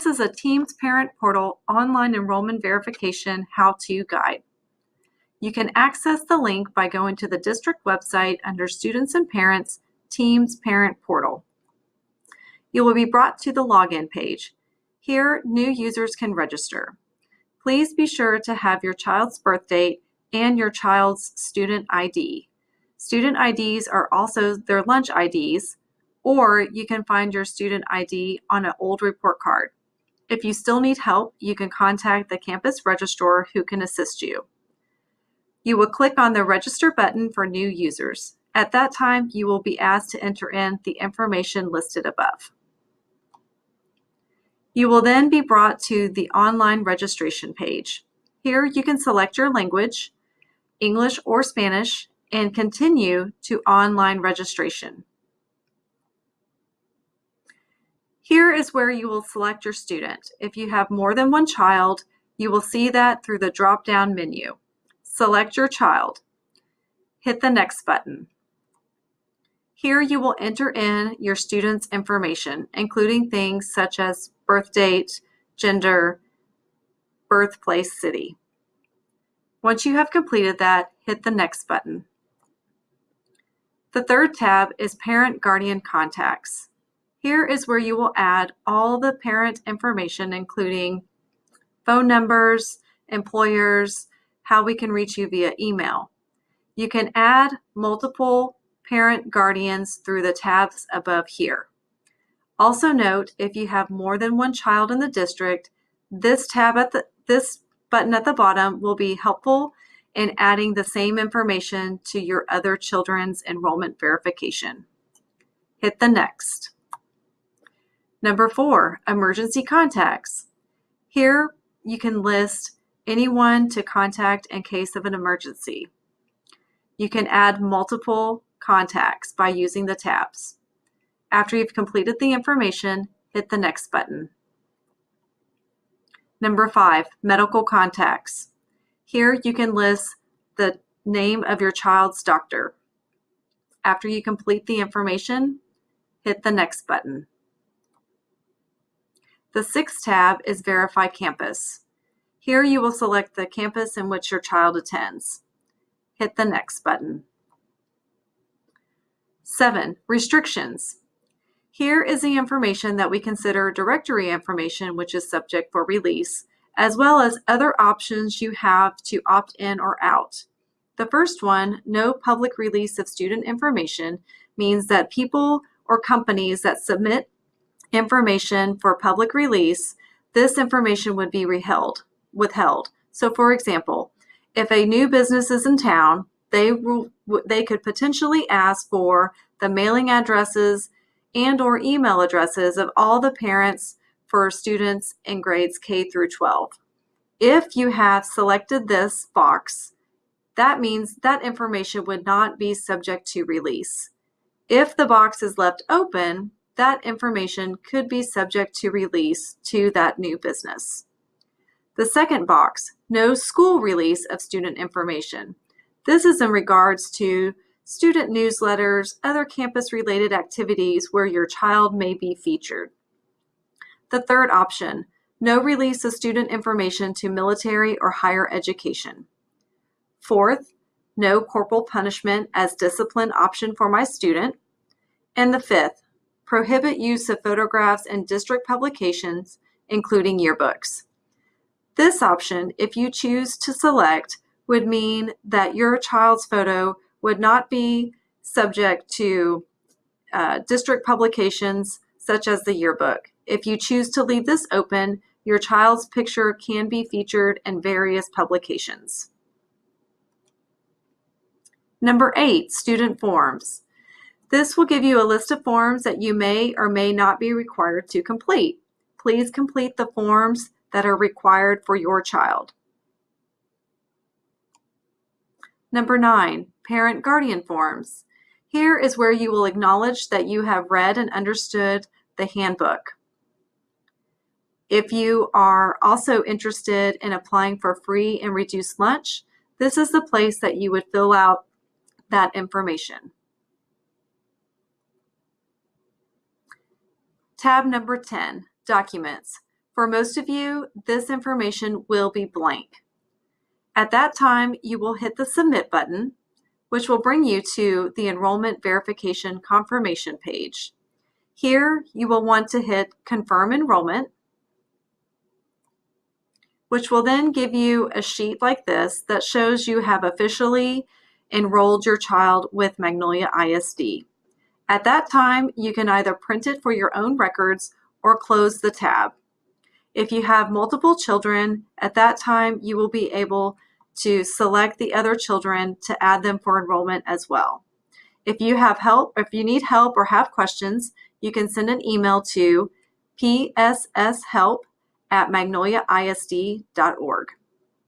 This is a Teams Parent Portal online enrollment verification how-to guide. You can access the link by going to the district website under Students and Parents, Teams Parent Portal. You will be brought to the login page. Here, new users can register. Please be sure to have your child's birth date and your child's student ID. Student IDs are also their lunch IDs, or you can find your student ID on an old report card. If you still need help, you can contact the campus registrar who can assist you. You will click on the Register button for new users. At that time, you will be asked to enter in the information listed above. You will then be brought to the online registration page. Here you can select your language, English or Spanish, and continue to online registration. Here is where you will select your student. If you have more than one child, you will see that through the drop-down menu. Select your child. Hit the Next button. Here you will enter in your student's information, including things such as birth date, gender, birthplace, city. Once you have completed that, hit the Next button. The third tab is Parent Guardian Contacts. Here is where you will add all the parent information, including phone numbers, employers, how we can reach you via email. You can add multiple parent guardians through the tabs above here. Also note, if you have more than one child in the district, this button at the bottom will be helpful in adding the same information to your other children's enrollment verification. Hit the Next. Number 4, emergency contacts. Here you can list anyone to contact in case of an emergency. You can add multiple contacts by using the tabs. After you've completed the information, hit the Next button. Number 5, medical contacts. Here you can list the name of your child's doctor. After you complete the information, hit the Next button. The 6th tab is Verify Campus. Here you will select the campus in which your child attends. Hit the Next button. 7, Restrictions. Here is the information that we consider directory information, which is subject for release, as well as other options you have to opt in or out. The first one, no public release of student information, means that people or companies that submit information for public release, this information would be withheld. So for example, if a new business is in town, they could potentially ask for the mailing addresses and or email addresses of all the parents for students in grades K through 12. If you have selected this box, that means that information would not be subject to release. If the box is left open, that information could be subject to release to that new business. The second box, no school release of student information. This is in regards to student newsletters, other campus-related activities where your child may be featured. The third option, no release of student information to military or higher education. Fourth, no corporal punishment as discipline option for my student. And the fifth, prohibit use of photographs in district publications, including yearbooks. This option, if you choose to select, would mean that your child's photo would not be subject to district publications such as the yearbook. If you choose to leave this open, your child's picture can be featured in various publications. Number 8, student forms. This will give you a list of forms that you may or may not be required to complete. Please complete the forms that are required for your child. Number 9, parent guardian forms. Here is where you will acknowledge that you have read and understood the handbook. If you are also interested in applying for free and reduced lunch, this is the place that you would fill out that information. Tab number 10, Documents. For most of you, this information will be blank. At that time, you will hit the Submit button, which will bring you to the Enrollment Verification Confirmation page. Here, you will want to hit Confirm Enrollment, which will then give you a sheet like this that shows you have officially enrolled your child with Magnolia ISD. At that time, you can either print it for your own records or close the tab. If you have multiple children, at that time, you will be able to select the other children to add them for enrollment as well. If you need help or have questions, you can send an email to psshelp@magnoliaisd.org.